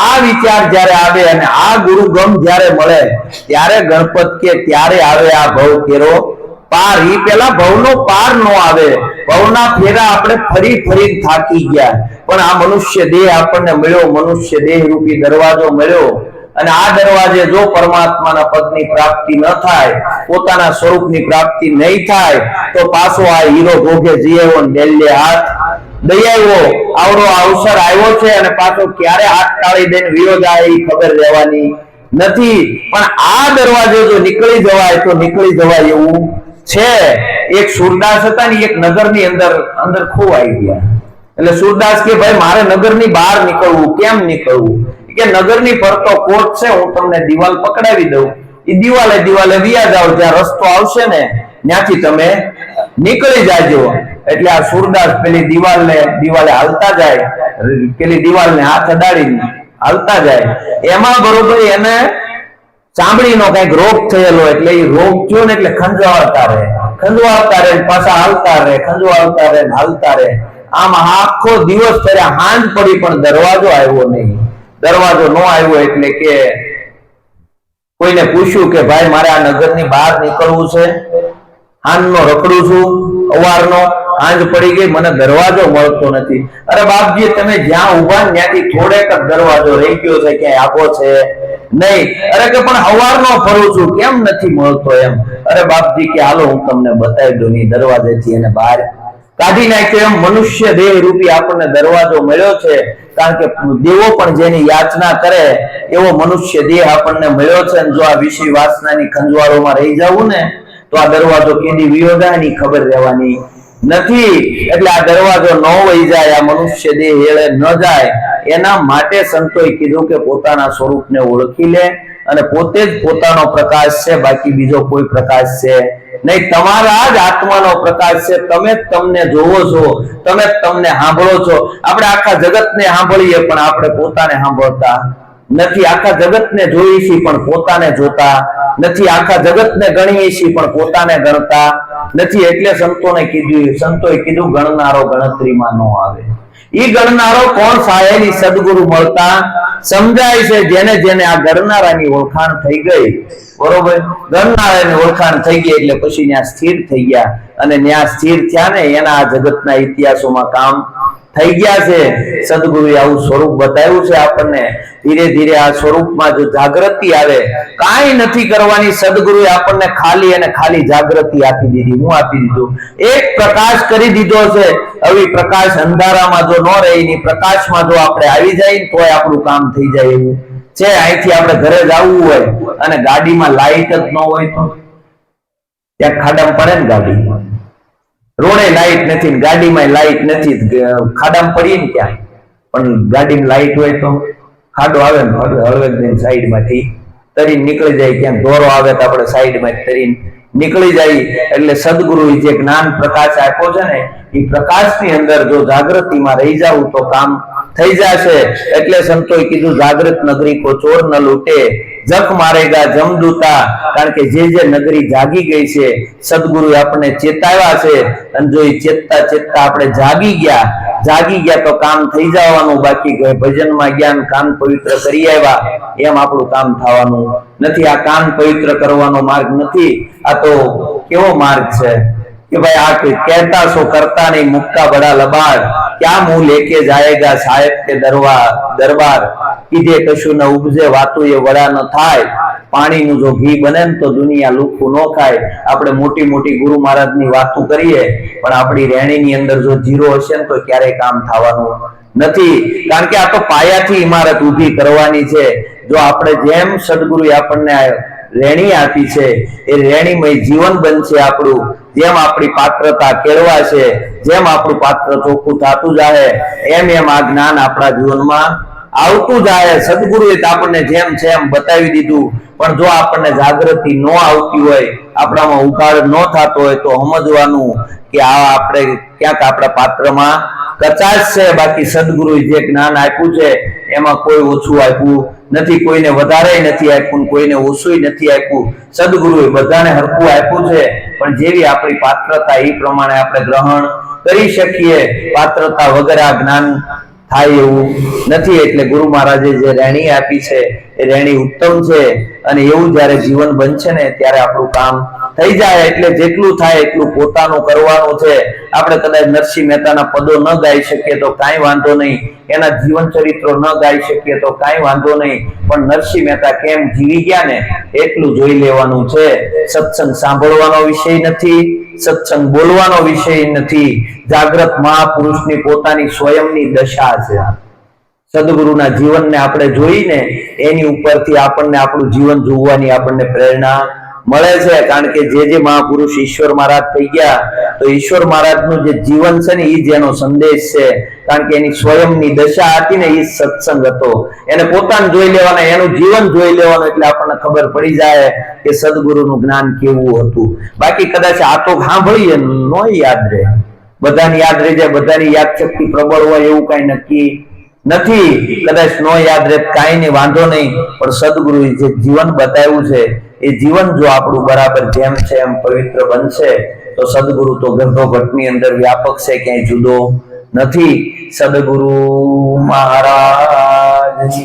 આ વિચાર જ્યારે આવે અને આ ગુરુગમ જ્યારે મળે ત્યારે ગણપત કે ત્યારે આવે આ ભવ કેરો પાર. ઈ પેલા ભવનો પાર નો આવે. ભવના ફેરા આપણે ફરી ફરી થાકી ગયા, પણ આ મનુષ્ય દેહ આપણને મળ્યો, મનુષ્ય દેહ રૂપી દરવાજો મળ્યો. અને આ દરવાજે જો પરમાત્માના પદની પ્રાપ્તિ ન થાય, પોતાના સ્વરૂપની પ્રાપ્તિ નહીં થાય, તો પાછો આ હીરો ભોગે જીવો ડેલ્લે હાથ દયાવ્યો આવડો અવસર આવ્યો છે અને પાછો ક્યારે હાથ ટાળી દઈને વિયો જાય એ ખબર રહેવાની નથી. પણ આ દરવાજે જો નીકળી જવાય તો નીકળી જવાય એવું છે. એક સુરદાસ હતા ને, એક નગરની અંદર ખોવાઈ ગયા. એટલે સુરદાસ કે ભાઈ મારે નગરની બહાર નીકળવું. કેમ નીકળવું? કે નગરની ફરતો કોટ છે, હું તમને દિવાલ પકડાવી દઉં, એ દિવાલે વિયા જાવ, જ્યાં રસ્તો આવશે ને ત્યાંથી તમે નીકળી જાજો. એટલે આ સુરદાસ પેલી દિવાલે હાલતા જાય, પેલી દિવાલને હાથ અડાડીને હાલતા જાય. એમાં બરોબર એને ચામડીનો કઈક રોગ થયેલો, એટલે એ રોગ થયો ને એટલે ખંજવાળતા રહે, પાછા હાલતા રહે, ખંજવાળતા રહે, હાલતા રહે. આમ આખો દિવસ કર્યા, હાંજ પડી પણ દરવાજો આવ્યો નહીં. દરવાજો ન આવ્યો એટલે કે કોઈને પૂછ્યું કે ભાઈ મારે આ નગરની બહાર નીકળવું છે, હાંજનો રખડું છું, અવારનો હાંજ પડી ગઈ, મને દરવાજો મળતો નથી. અરે બાપજી તમે જ્યાં ઉભા ત્યાંથી થોડેક જ દરવાજો રહી ગયો છે, ક્યાંય આગો છે નહીં. અરે કે પણ અવારનો ફરું છું, કેમ નથી મળતો એમ? અરે બાપજી કે હાલો હું તમને બતાવી દઉં. ની દરવાજેથી એને બહાર કાઢી નાખ્યો. એમ મનુષ્ય દેહ રૂપી આપણને દરવાજો મળ્યો છે, કારણ કે દેવો પણ જેની યાચના કરે એવો મનુષ્ય દેહ આપણને મળ્યો છે. જો આ વિષય વાસનાની ખંજવાળોમાં રહી જવું ને તો આ દરવાજો કેદી વિયો જાય ની ખબર રહેવાની નથી. એટલે આ દરવાજો ન વહી જાય, આ મનુષ્ય દેહ હેળે ન જાય, એના માટે સંતોએ કીધું કે પોતાના સ્વરૂપને ઓળખી લે અને પોતે જ પોતાનો પ્રકાશ છે, બાકી બીજો કોઈ પ્રકાશ છે નહીં. તમારા જ આત્માનો પ્રકાશ છે. તમે જ તમને જોવો છો, તમે જ તમને સાંભળો છો. આપણે આખા જગતને સાંભળીએ પણ આપણે પોતાને સાંભળતા નથી. આખા જગતને જોઈએ છીએ પણ પોતાને જોતા નથી. આખા જગતને ગણીએ છીએ પણ પોતાને ગણતા નથી. એટલે સંતોએ કીધું ગણનારો ગણતરીમાં ન આવે. ઈ ગણનારો કોણ? સાહેલી સદગુરુ મળતા સમજાય છે. જેને જેને આ ગણનારાની ઓળખાણ થઈ ગઈ, બરોબર, ગણનારાની ઓળખાણ થઈ ગઈ એટલે પછી ત્યાં સ્થિર થઈ ગયા. અને ત્યાં સ્થિર થયા ને એના આ જગતના ઇતિહાસોમાં કામ થઈ ગયા છે. સદગુરુએ આવું સ્વરૂપ બતાવ્યું છે આપણને. ધીરે ધીરે આ સ્વરૂપમાં જો જાગૃતિ આવે, કાંઈ નથી કરવાની. સદગુરુએ આપણને ખાલી અને ખાલી જાગૃતિ આપી દીધી. હું આપી દીધું, એક પ્રકાશ કરી દીધો છે. હવે પ્રકાશ અંધારામાં જો ન રહી, પ્રકાશમાં જો આપણે આવી જાય તો આપણું કામ થઈ જાય એવું છે. અહીંથી આપણે ઘરે જવું હોય અને ગાડીમાં લાઈટ જ ન હોય તો ત્યાં ખાડામાં પડે ને ગાડી. રોડે લાઈટ નથી, ગાડીમાં લાઈટ નથી, ખાડામાં પડીએ ને ક્યાં. પણ ગાડીમાં લાઈટ હોય તો ખાડો આવે ને હળવે સાઈડમાંથી તરીને નીકળી જાય. ક્યાં દોરો આવે તો આપણે સાઈડમાં તરીને નીકળી જાય. એટલે સદગુરુ જે જ્ઞાન પ્રકાશ આપ્યો છે ને, એ પ્રકાશની અંદર જો જાગૃતિમાં રહી જાવ તો કામ થઈ જશે. એટલે સંતોએ કીધું જાગૃત નગરી કો ચોર ન લૂટે, જખ મારેગા જમદૂતા. કારણ કે જે નગરી જાગી ગઈ છે, સદગુરુએ આપણને ચેતાવ્યા છે. અને જો એ ચેતતા આપણે જાગી ગયા તો કામ થઈ જવાનું. બાકી ભજનમાં જ્ઞાન કાન પવિત્ર કરી આવ્યા એમ આપણું કામ થવાનું નથી. આ કાન પવિત્ર કરવાનો માર્ગ નથી. આ તો કેવો માર્ગ છે કે ભાઈ આ કહેતા સો કરતા નહીં, મુક્કા બડા લબાડ, ક્યાં મુંહ લેકે જાયેગા સાહેબ કે દરબાર. કીધે કશું ન ઉપજે, વાતું એ વડા ન થાય. પાણીનું જો ઘી બને ને તો દુનિયા લુખું ન ખાય. આપણે મોટી મોટી ગુરુ મહારાજની વાતો કરીએ પણ આપણી રેણીની અંદર જો જીરો હશે ને તો ક્યારેય કામ થવાનું નથી. કારણ કે આ તો પાયાથી ઇમારત ઊભી કરવાની છે. જો આપણે જેમ સદગુરુએ આપણને રેણી આપી છે એ રેણીમય જીવન બનશે આપણું. જેમ આપણી પાત્રતા કેળવા છે, જેમ આપણું પાત્ર ચોખ્ખું થતું જાય, એમ આ જ્ઞાન આપણા જીવનમાં આવતું જાય. સદગુરુએ આપણને જેમ છે એમ બતાવી દીધું. પણ જો આપણને જાગૃતિ ન આવતી હોય, આપણામાં ઉઘાડ ન થતો હોય તો સમજવાનું કે આ આપણે ક્યાંક આપણા પાત્રમાં કચાશ છે, બાકી સદગુરુએ જે જ્ઞાન આપ્યું છે એમાં કોઈ ઓછું આપ્યું નથી, કોઈને વધારે નથી આપ્યું, કોઈને ઓછું નથી આપ્યું. સદગુરુએ બધાને હરખું આપ્યું છે, પણ જેવી આપણી પાત્રતા એ પ્રમાણે આપણે ગ્રહણ કરી શકીએ. પાત્રતા વગર આ જ્ઞાન થાય એવું નથી. એટલે ગુરુ મહારાજે જે રેણી આપી છે એ રેણી ઉત્તમ છે, અને એવું જયારે જીવન બનશે ને ત્યારે આપણું કામ થઈ જાય. એટલે જેટલું થાય એટલું પોતાનું કરવાનું છે. આપણે કદાચ નરસિંહ મહેતાના પદો ન ગાઈ શકીએ તો કાંઈ વાંધો નહીં, એના જીવન ચરિત્રો ન ગાઈ શકીએ તો કાંઈ વાંધો નહીં, પણ નરસિંહ મહેતા કેમ જીવી ગયા ને એટલું જોઈ લેવાનું છે. સત્સંગ સાંભળવાનો વિષય નથી, સત્સંગ બોલવાનો વિષય નથી. જાગ્રત મહાપુરુષની પોતાની સ્વયંની દશા છે. સદગુરુના જીવનને આપણે જોઈને એની ઉપરથી આપણને આપણું જીવન જોવાની આપણને પ્રેરણા મળે છે. કારણ કે જે મહાપુરુષ ઈશ્વર મહારાજ થઈ ગયા, તો ઈશ્વર મહારાજનું જે જીવન છે ને એ જ એનો સંદેશ છે. કારણ કે એની સ્વયંની દશા હતી ને એ સત્સંગ હતો. એને પોતાને જોઈ લેવાના, એનું જીવન જોઈ લેવાનું, એટલે આપણને ખબર પડી જાય કે સદગુરુનું જ્ઞાન કેવું હતું. બાકી કદાચ આ તો સાંભળીએ નો યાદ રહે, બધાને યાદ રહી જાય, બધાની યાદ શક્તિ પ્રબળ હોય એવું કઈ નક્કી નથી. કદાચ નો યાદ રહે કાંઈ નહીં, વાંધો નહીં, પણ સદગુરુએ જે જીવન બતાવ્યું છે એ જીવન જો આપણું બરાબર જેમ છે એમ પવિત્ર બનશે તો સદગુરુ તો ગર્ભો ઘટની અંદર વ્યાપક છે, ક્યાંય જુદો નથી. સદગુરુ મહારાજ